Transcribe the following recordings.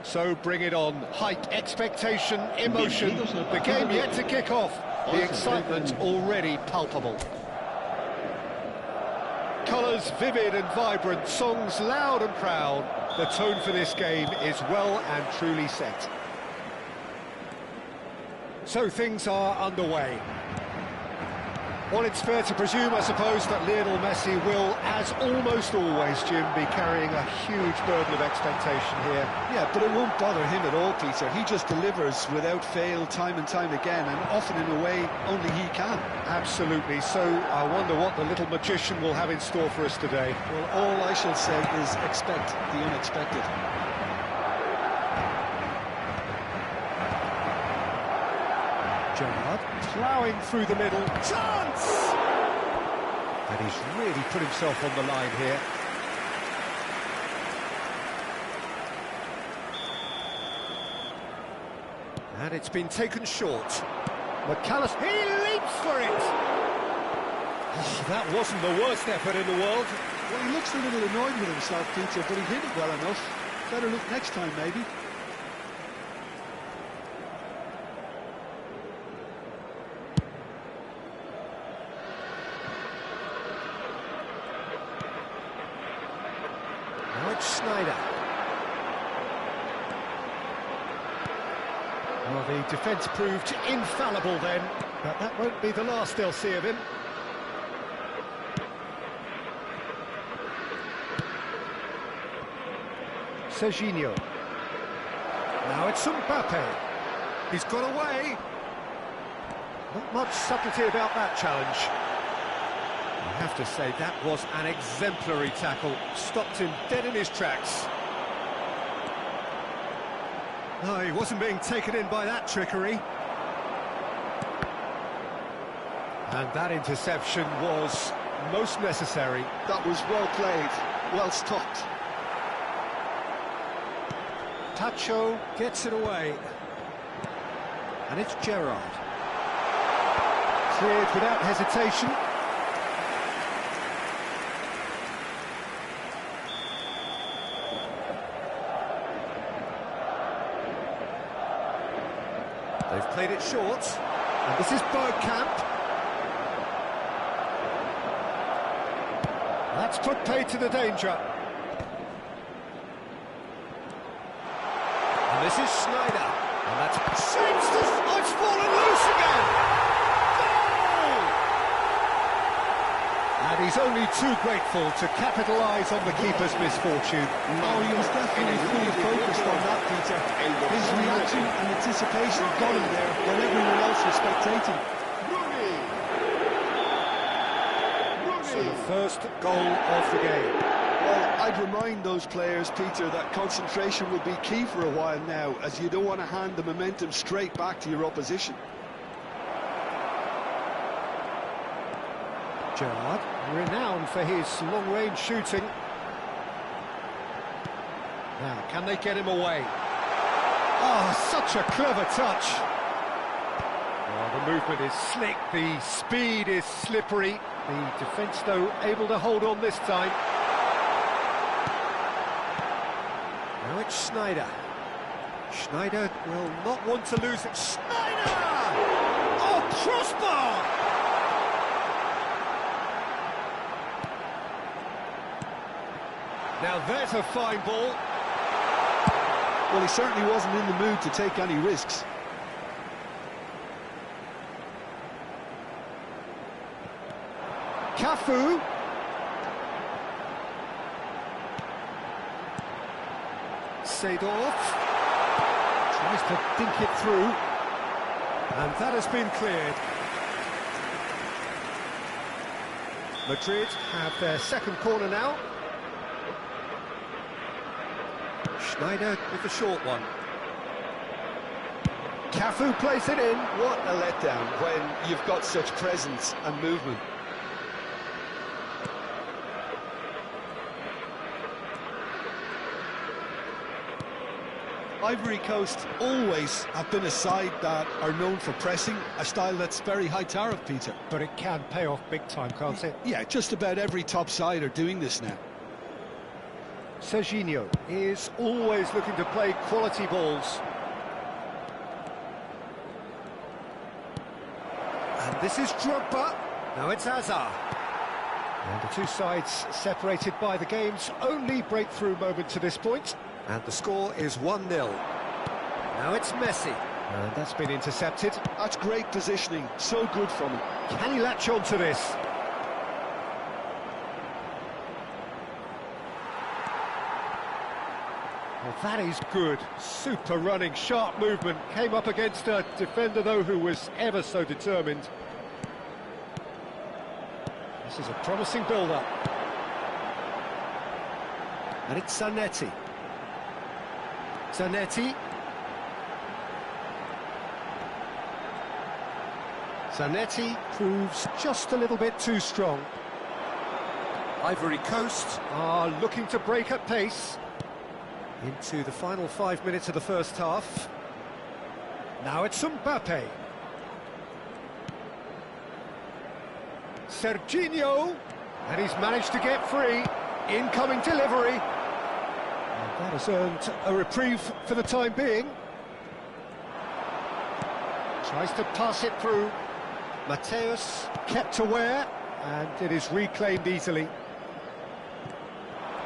So bring it on. Hype, expectation, emotion. The game yet to kick off. The excitement already palpable. Colours vivid and vibrant, songs loud and proud. The tone for this game is well and truly set. So things are underway. Well, it's fair to presume, I suppose, that Lionel Messi will, as almost always, Jim, be carrying a huge burden of expectation here. Yeah, but it won't bother him at all, Peter. He just delivers without fail time and time again, and often in a way only he can. Absolutely. So I wonder what the little magician will have in store for us today. Well, all I shall say is expect the unexpected. Gerrard ploughing through the middle. Chance! And he's really put himself on the line here. And it's been taken short. McAllister, he leaps for it! Oh, that wasn't the worst effort in the world. Well, he looks a little annoyed with himself, Peter, but he hit it well enough. Better look next time, maybe. Snyder. Well, the defence proved infallible then, but that won't be the last they'll see of him. Serginho. Now it's Mbappe. He's got away. Not much subtlety about that challenge. I have to say, that was an exemplary tackle. Stopped him dead in his tracks. No, he wasn't being taken in by that trickery. And that interception was most necessary. That was well played, well stopped. Tacho gets it away. And it's Gerrard. Cleared without hesitation. They've played it short, and this is Bergkamp. That's put paid to the danger. And this is Snyder. And that's... Seems to... Oh, it's fallen loose again! Goal! And he's only too grateful to capitalise on the keeper's misfortune. Oh, he was definitely fully focused on that, Peter. His reaction and anticipation got him there when everyone else was spectating. So the first goal of the game. Well, I'd remind those players, Peter, that concentration will be key for a while now, as you don't want to hand the momentum straight back to your opposition. Gerrard, renowned for his long-range shooting. Now, can they get him away? Oh, such a clever touch. Oh, the movement is slick, the speed is slippery. The defence, though, able to hold on this time. Now it's Snyder. Snyder will not want to lose it. Snyder! Oh, crossbar! Now there's a fine ball. Well, he certainly wasn't in the mood to take any risks. Cafu. Seedorf tries to dink it through, and that has been cleared. Madrid have their second corner now. Schneider with the short one. Cafu plays it in. What a letdown when you've got such presence and movement. Ivory Coast always have been a side that are known for pressing, a style that's very high tariff, Peter. But it can pay off big time, can't it? Yeah, just about every top side are doing this now. Serginho is always looking to play quality balls. And this is Drogba. Now it's Hazard. And the two sides separated by the game's only breakthrough moment to this point. And the score is 1-0. Now it's Messi. And that's been intercepted. That's great positioning, so good from him. Can he latch on to this? Well, that is good. Super running, sharp movement. Came up against a defender, though, who was ever so determined. This is a promising build-up. And it's Zanetti. Zanetti. Zanetti proves just a little bit too strong. Ivory Coast are looking to break at pace. Into the final 5 minutes of the first half. Now it's Mbappe. Serginho, and he's managed to get free. Incoming delivery. And that has earned a reprieve for the time being. Tries to pass it through. Mateus kept aware, and it is reclaimed easily.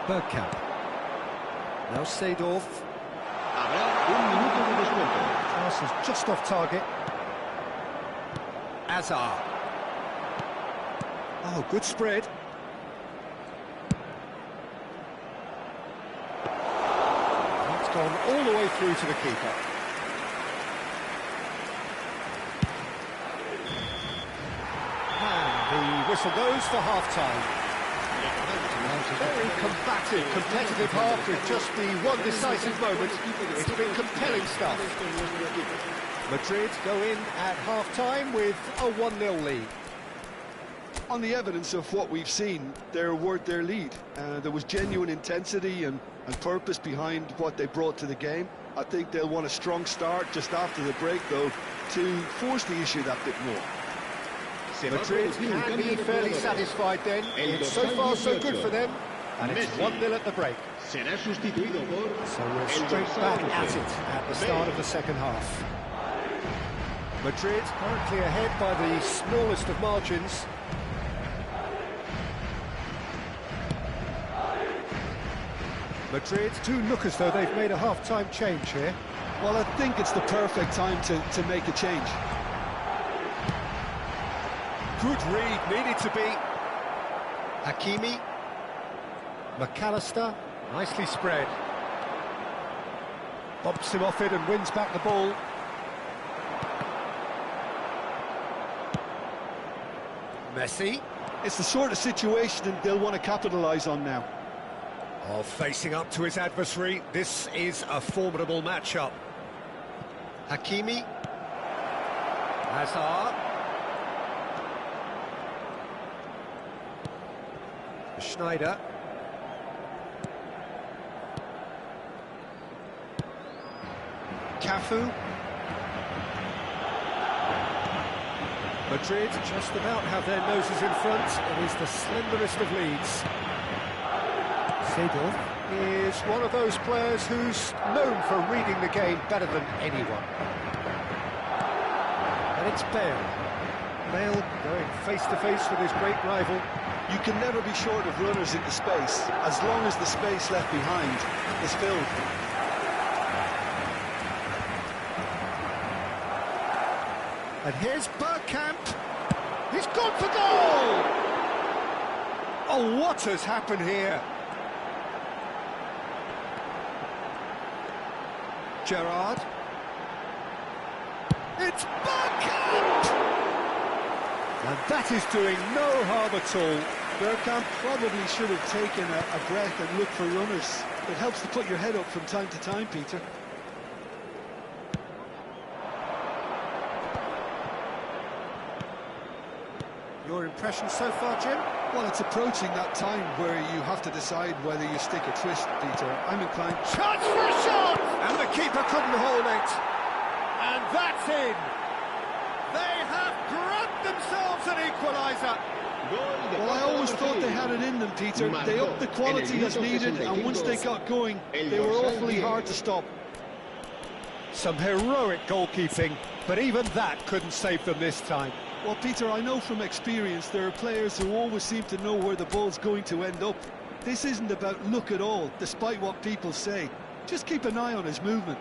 Bergkamp. Now Seedorf. Pass is just off target. Hazard. Oh, good spread. It's gone all the way through to the keeper. And the whistle goes for half-time. Very combative, competitive half with just the one decisive moment. It's been compelling stuff. Madrid go in at half-time with a 1-0 lead. On the evidence of what we've seen, they're worth their lead. There was genuine intensity and purpose behind what they brought to the game. I think they'll want a strong start just after the break, though, to force the issue that bit more. Madrid can be fairly satisfied then. It's so far so good for them. And it's 1-0 at the break. So we're straight back at it at the start of the second half. Madrid currently ahead by the smallest of margins. Madrid do look as though they've made a half-time change here. Well, I think it's the perfect time to make a change. Good read, needed to be. Hakimi. McAllister, nicely spread. Bumps him off it and wins back the ball. Messi. It's the sort of situation they'll want to capitalise on now. Oh, facing up to his adversary, this is a formidable matchup. Hakimi. Hazard. Schneider. Cafu. Madrid just about have their noses in front. It is the slenderest of leads. Seedorf is one of those players who's known for reading the game better than anyone. And it's Bale. Bale going face-to-face with his great rival. You can never be short of runners into space, as long as the space left behind is filled. And here's Bergkamp. He's gone for goal! Oh, what has happened here? Gerrard. It's Bergkamp! And that is doing no harm at all. Bergkamp probably should have taken a breath and looked for runners. It helps to put your head up from time to time, Peter. Your impression so far, Jim? Well, it's approaching that time where you have to decide whether you stick or twist, Peter. I'm inclined... Chance for a shot! And the keeper couldn't hold it. And that's in. They have grabbed themselves an equaliser. Well, I always thought they had it in them, Peter. They upped the quality as needed, and once they got going, they were awfully hard to stop. Some heroic goalkeeping, but even that couldn't save them this time. Well, Peter, I know from experience there are players who always seem to know where the ball's going to end up. This isn't about luck at all, despite what people say. Just keep an eye on his movement.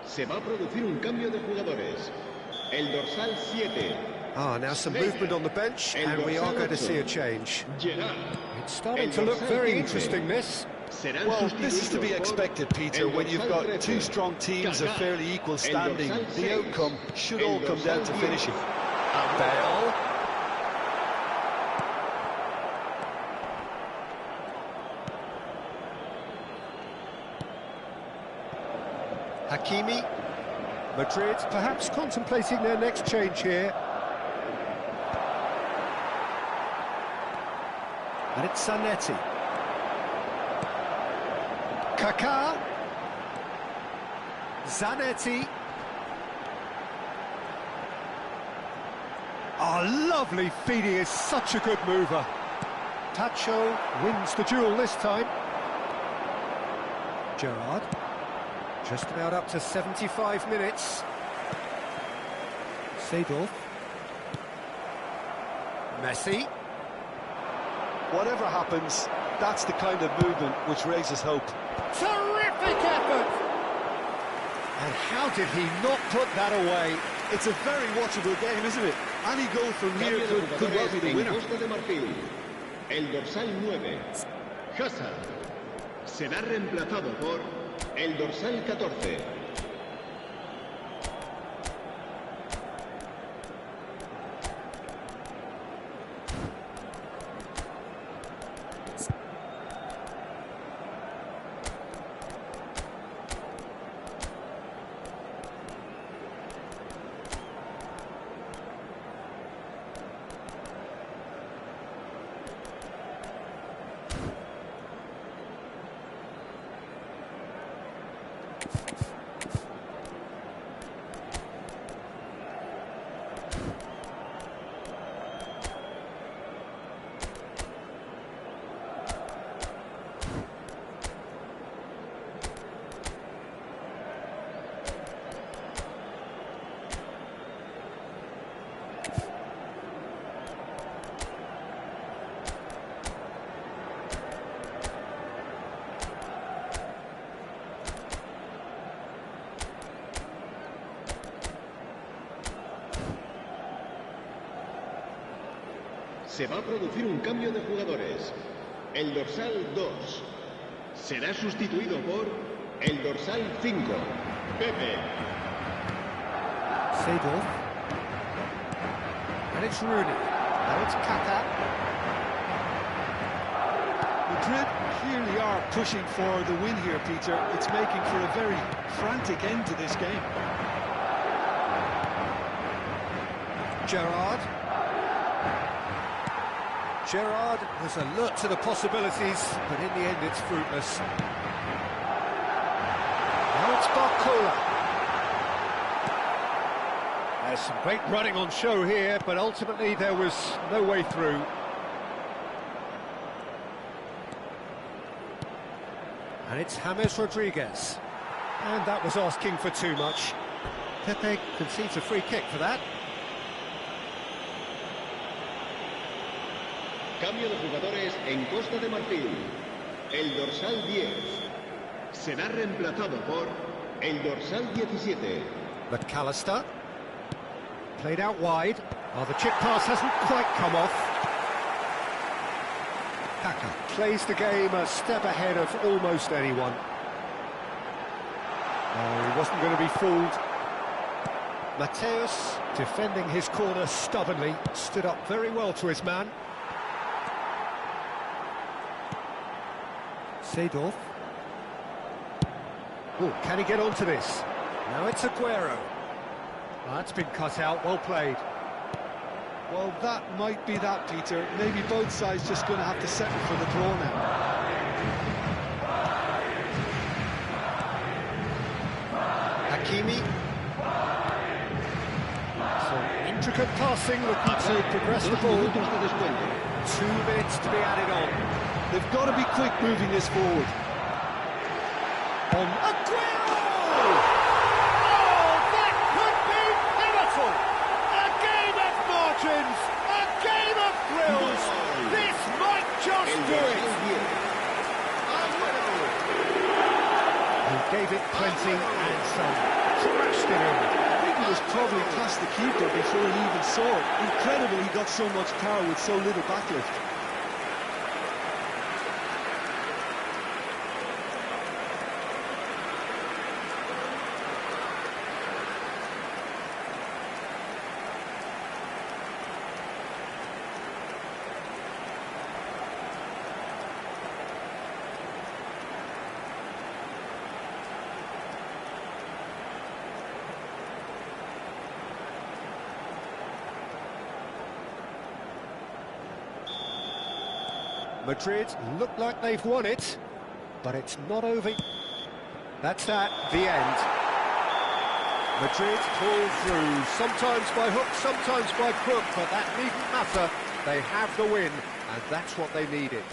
Se va a producir un cambio de jugadores. El dorsal 7. Now some movement on the bench, and we are going to see a change. It's starting to look very interesting, this. Well, this is to be expected, Peter, when you've got two strong teams of fairly equal standing. The outcome should all come down to finishing. Bell. Hakimi. Madrid perhaps contemplating their next change here. And it's Zanetti. Kaká. Zanetti. Oh, lovely feed. He is such a good mover. Tacho wins the duel this time. Gerrard. Just about up to 75 minutes. Seedorf. Messi. Whatever happens, that's the kind of movement which raises hope. Terrific effort! And how did he not put that away? It's a very watchable game, isn't it? Any goal from here could well be the winner. El dorsal 9. Hazard. Será reemplazado por el dorsal 14. Se va a producir un cambio de jugadores. El dorsal 2 será sustituido por El dorsal 5, Pepe. Seedorf. And it's Rooney. Now it's Kaka. Madrid clearly are pushing for the win here, Peter. It's making for a very frantic end to this game. Gerrard. Gerrard was alert to the possibilities, but in the end it's fruitless. Now it's Barcola. There's some great running on show here, but ultimately there was no way through. And it's James Rodriguez. And that was asking for too much. Pepe concedes a free kick for that. Cambio de jugadores en Costa de Marfil. El dorsal 10 será reemplazado por el dorsal 17. McAllister. Played out wide. Oh, the chip pass hasn't quite come off. Kaka plays the game a step ahead of almost anyone. Oh, he wasn't going to be fooled. Mateus, defending his corner stubbornly, stood up very well to his man. Seedorf. Oh, can he get onto this? Now it's Aguero. Oh, that's been cut out, well played. Well, that might be that, Peter. Maybe both sides just going to have to settle for the draw now. Hakimi. Some intricate passing, looking to progress the ball. 2 minutes to be added on. They've got to be quick moving this forward. On Aguero! Oh, that could be pivotal! A game of margins! A game of thrills! This might just do it! He gave it plenty and some. Crashed it in. I think he was probably past the keeper before he even saw it. Incredible he got so much power with so little backlift. Madrid look like they've won it, but it's not over. That's that, the end. Madrid pull through, sometimes by hook, sometimes by crook, but that needn't matter. They have the win, and that's what they needed.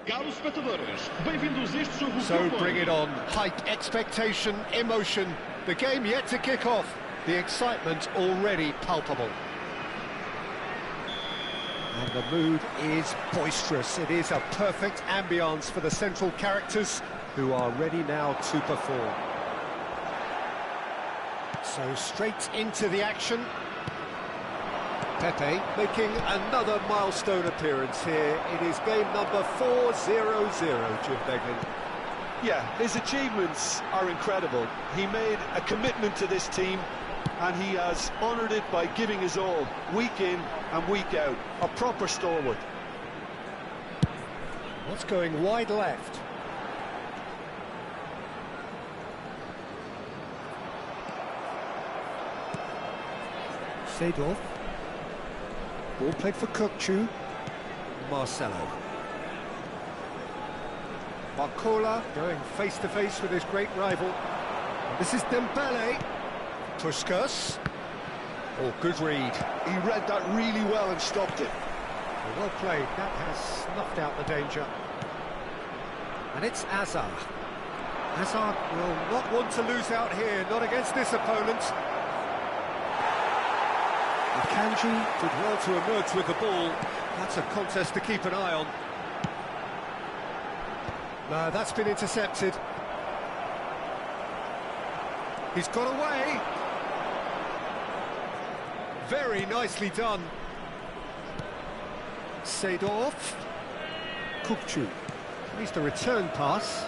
Caros espectadores, bem-vindos a este jogo. So bring it on. Hype, expectation, emotion. The game yet to kick off. The excitement already palpable. And the mood is boisterous. It is a perfect ambience for the central characters who are ready now to perform. So straight into the action. Pepe making another milestone appearance here. It is game number 4-0-0, Jim Beglin. Yeah, his achievements are incredible. He made a commitment to this team, and he has honoured it by giving his all, week in and week out. A proper stalwart. What's going wide left? Seedorf. Ball played for Kukçu. Marcelo. Barcola going face-to-face with his great rival. This is Dembele. Puskas. Oh, good read. He read that really well and stopped it. Well played. That has snuffed out the danger. And it's Azar. Azar will not want to lose out here, not against this opponent. Akanji did well to emerge with the ball. That's a contest to keep an eye on. No, that's been intercepted. He's got away. Very nicely done. Seedorf. Kukçu. Needs the return pass.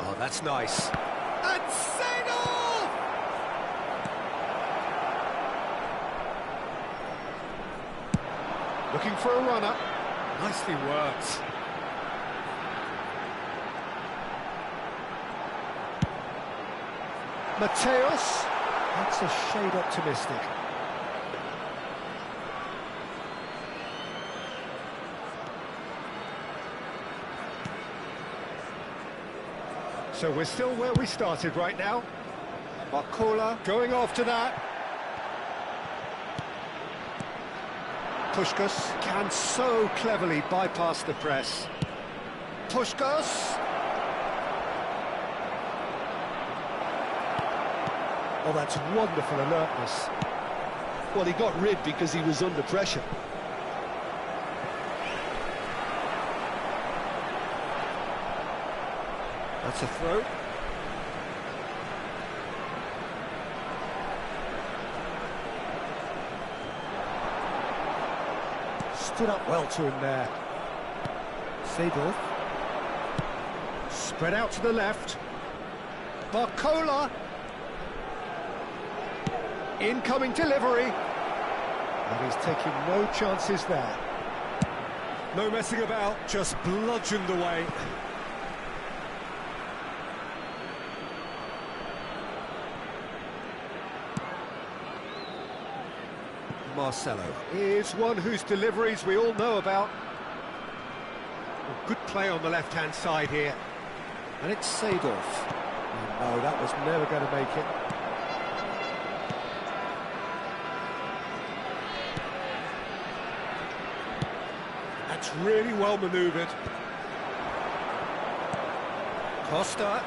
Oh, that's nice. And Seedorf! Looking for a runner. Nicely worked. Mateus. That's a shade optimistic. So we're still where we started right now. Barcola going after that. Puskas can so cleverly bypass the press. Puskas. Oh, that's wonderful alertness. Well, he got rid because he was under pressure. That's a throw. Stood up well to him there. Seedorf. Spread out to the left. Barcola. Incoming delivery. And he's taking no chances there. No messing about, just bludgeoned away. Marcelo is one whose deliveries we all know about. Good play on the left-hand side here. And it's Seedorf. Oh, no, that was never going to make it. That's really well manoeuvred. Costa.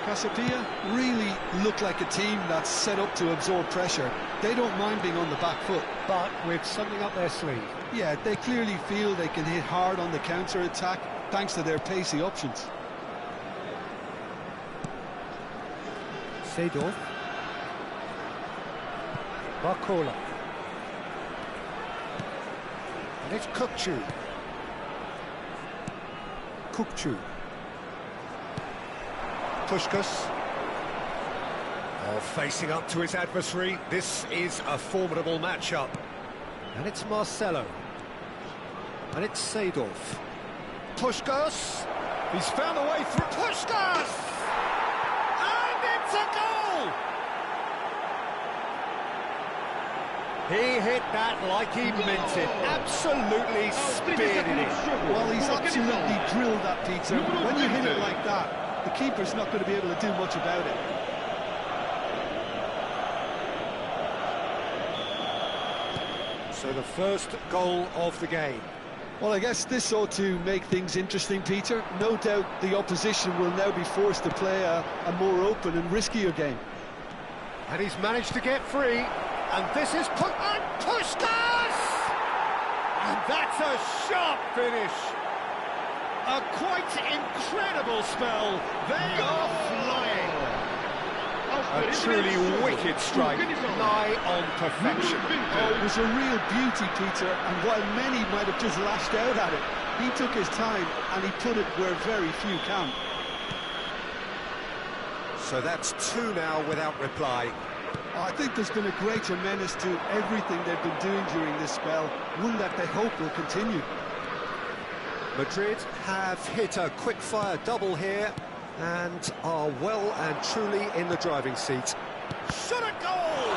Casapia really look like a team that's set up to absorb pressure. They don't mind being on the back foot. But with something up their sleeve. Yeah, they clearly feel they can hit hard on the counter-attack thanks to their pacey options. Seedorf. Barcola. And it's Kukçu. Kukçu. Puskas. Oh, facing up to his adversary. This is a formidable matchup. And it's Marcelo. And it's Seedorf. Puskas. He's found a way through. Puskas! And it's a goal! He hit that like he meant it. Absolutely speared it in. Well, he's absolutely drilled that, Peter. When you hit it like that, the keeper's not going to be able to do much about it. So the first goal of the game. Well, I guess this ought to make things interesting, Peter. No doubt the opposition will now be forced to play a more open and riskier game. And he's managed to get free, and this is Puskas! And that's a sharp finish. A quite incredible spell. They are flying. A truly wicked strike, nigh on perfection. Oh, it was a real beauty, Peter, and while many might have just lashed out at it, he took his time and he put it where very few can. So that's two now without reply. I think there's been a greater menace to everything they've been doing during this spell, one that they hope will continue. Madrid have hit a quick-fire double here and are well and truly in the driving seat. Shot a goal!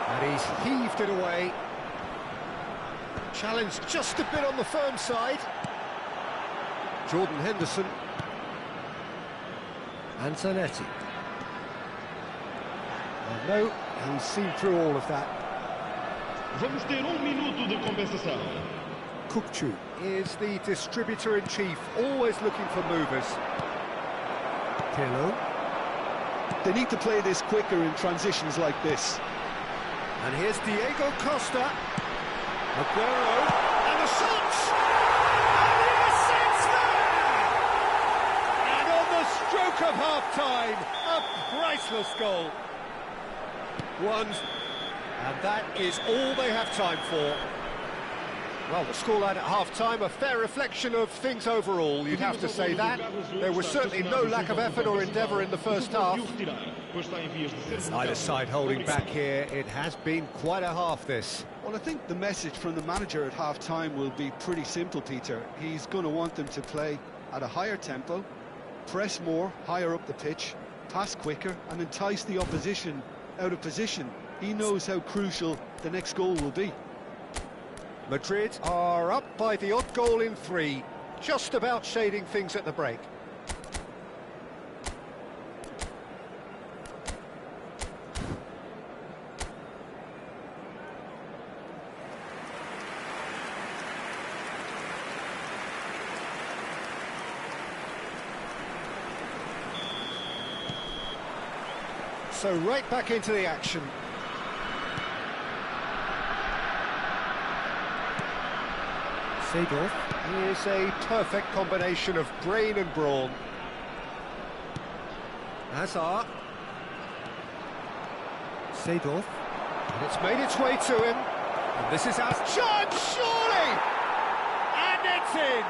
And he's heaved it away. Challenge just a bit on the firm side. Jordan Henderson. And Zanetti. And no, he's seen through all of that. Vamos ter minuto de compensação. Kukçu is the distributor-in-chief, always looking for movers. Pirlo. They need to play this quicker in transitions like this. And here's Diego Costa. Aguero. And the shot! And yes, it's there! And on the stroke of half-time, a priceless goal. One. And that is all they have time for. Well, the scoreline at half-time, a fair reflection of things overall, you'd have to say that. There was certainly no lack of effort or endeavour in the first half. Either side holding back here, it has been quite a half, this. Well, I think the message from the manager at half-time will be pretty simple, Peter. He's going to want them to play at a higher tempo, press more, higher up the pitch, pass quicker, and entice the opposition out of position. He knows how crucial the next goal will be. Madrid are up by the odd goal in 3, just about shading things at the break. So right back into the action. Seedorf is a perfect combination of brain and brawn. Hazard. Seedorf. And it's made its way to him. And this is our chance, surely! And it's in!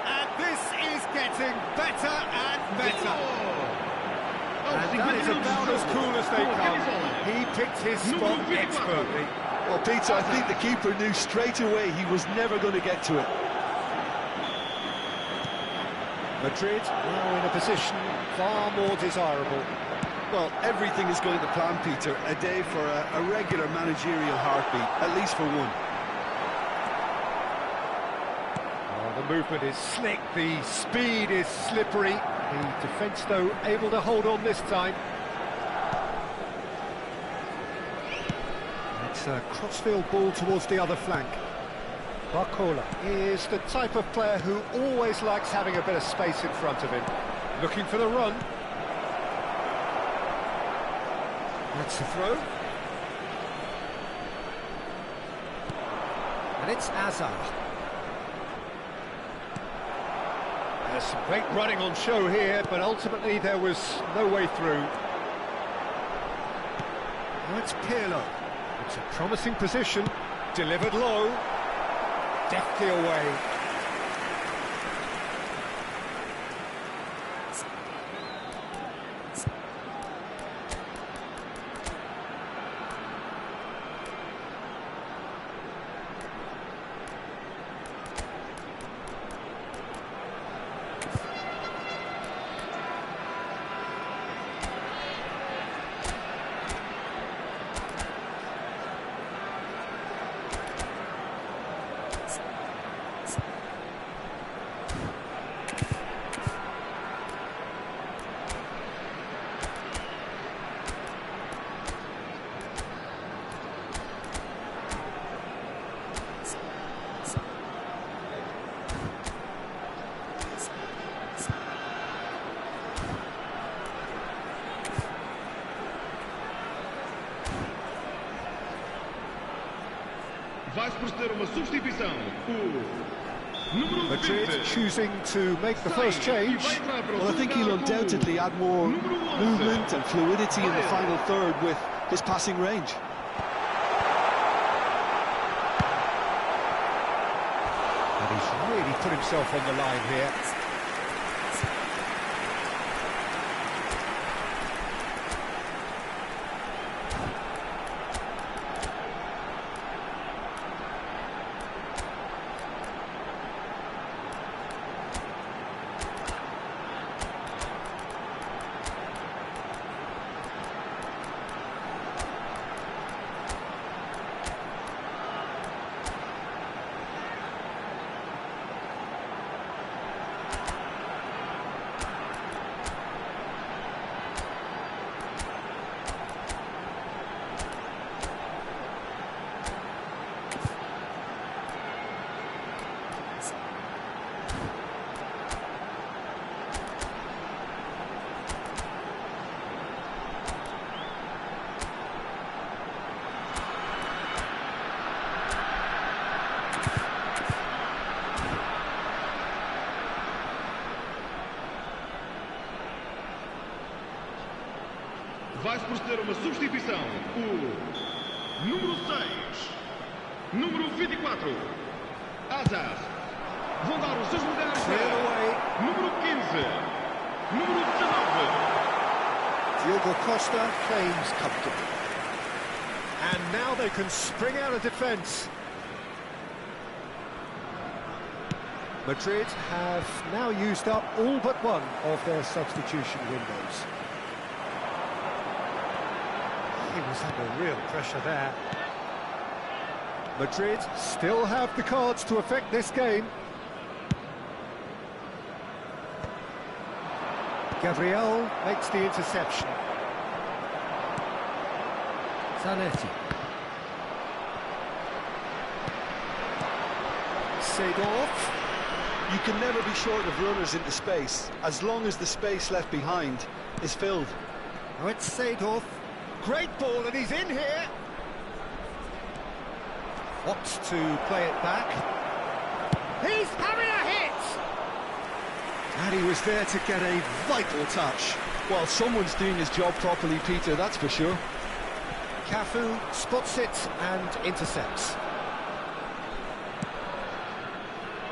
And this is getting better and better. And that is about as cool as they come. He picked his spot expertly. Well, Peter, I think the keeper knew straight away he was never going to get to it. Madrid now in a position far more desirable. Well, everything is going to plan, Peter. A day for a regular managerial heartbeat, at least for one. Oh, the movement is slick, the speed is slippery. The defence, though, able to hold on this time. It's a crossfield ball towards the other flank. Barcola is the type of player who always likes having a bit of space in front of him. Looking for the run. That's the throw. And it's Hazard. There's some great running on show here, but ultimately there was no way through. Now it's Pirlo. It's a promising position, delivered low, deftly away. Vai-se proceder uma substituição. O número Madrid 20. choosing to make the first change. Well, I think he'll undoubtedly add more movement and fluidity in the final third with his passing range. And he's really put himself on the line here. Vai-se proceder uma substituição. O número 6. Número 24. Azar. Vão dar os seus lugares para número 15. Número 19. Diogo Costa claims comfortably. And now they can spring out of defence. Madrid have now used up all but one of their substitution windows. He was under real pressure there. Madrid still have the cards to affect this game. Gabriel makes the interception. Zanetti. Seedorf. You can never be short of runners into space, as long as the space left behind is filled. Now it's Seedorf. Great ball, and he's in here. Wants to play it back. He's having a hit! And he was there to get a vital touch. Well, someone's doing his job properly, Peter, that's for sure. Cafu spots it and intercepts.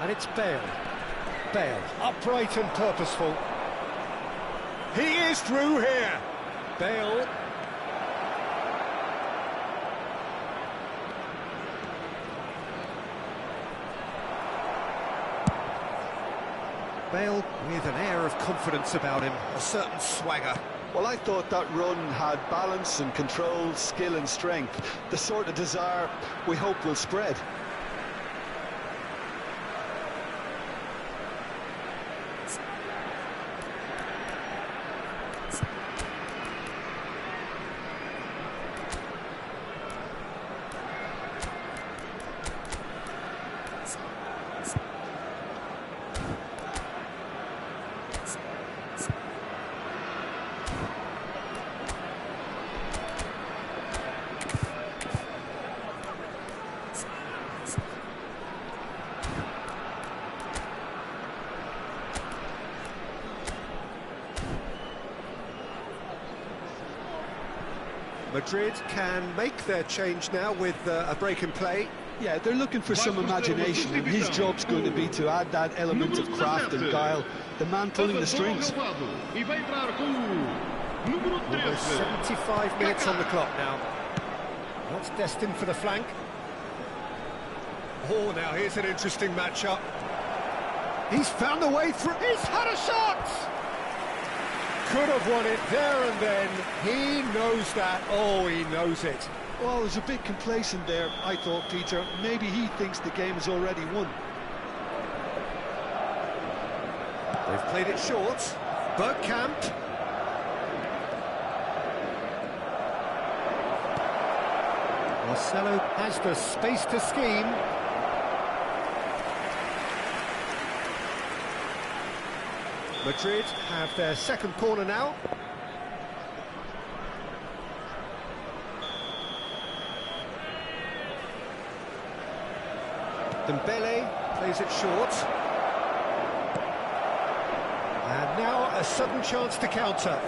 And it's Bale. Bale, upright and purposeful. He is through here. Bale. Bale with an air of confidence about him, a certain swagger. Well, I thought that run had balance and control, skill and strength, the sort of desire we hope will spread. Madrid can make their change now with a break in play. Yeah, they're looking for some imagination, and his job's going to be to add that element of craft and guile, the man pulling the strings. Almost 75 minutes on the clock now. What's destined for the flank? Oh, now here's an interesting matchup. He's found a way through. He's had a shot! Could have won it there and then. He knows that. Oh, he knows it. Well, it was a bit complacent there, I thought, Peter. Maybe he thinks the game is already won. They've played it short. Bergkamp. Marcelo has the space to scheme. Madrid have their second corner now. Dembele plays it short. And now a sudden chance to counter.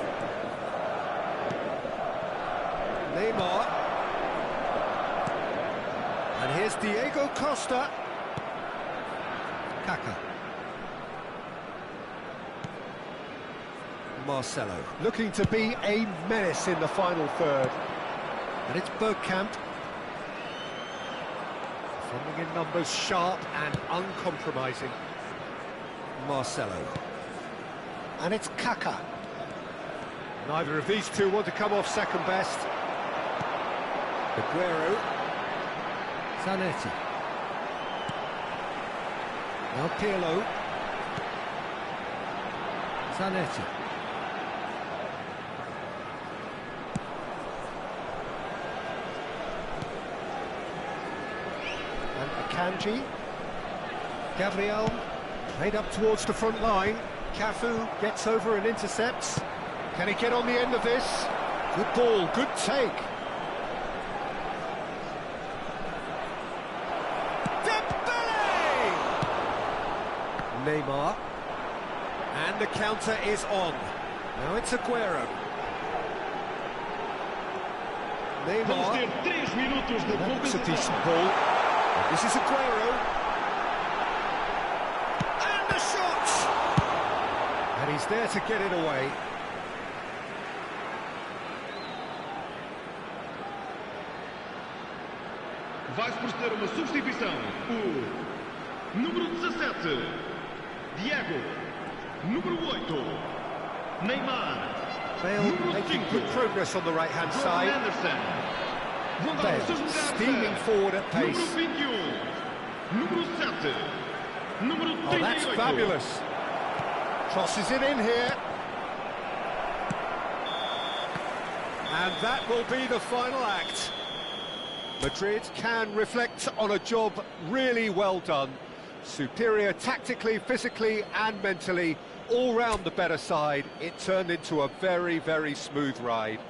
Neymar. And here's Diego Costa. Kaka. Marcelo. Looking to be a menace in the final third. And it's Bergkamp. Defending in numbers, sharp and uncompromising. Marcelo. And it's Kaka. Neither of these two want to come off second best. Aguero. Zanetti. Now Pirlo. Zanetti. And Akanji. Gabriel. Made up towards the front line. Cafu gets over and intercepts. Can he get on the end of this? Good ball, good take. Dembele! Neymar. And the counter is on. Now it's Aguero. Vamos Neymar. ter 3 minutos de That's a compensação. decent ball. This is Aguero. And the shot! And he's there to get it away. Vai-se proceder uma substituição. O número 17, Diego. Número 8, Neymar. Bale Número making 5, good progress on the right-hand Jordan side. Anderson. Vão dar os seus Bale lugares steaming a forward at número pace. 21, número 7, número 38. Oh, that's fabulous. Crosses it in here. And that will be the final act. Madrid can reflect on a job really well done. Superior tactically, physically and mentally, all round the better side. It turned into a very, very smooth ride.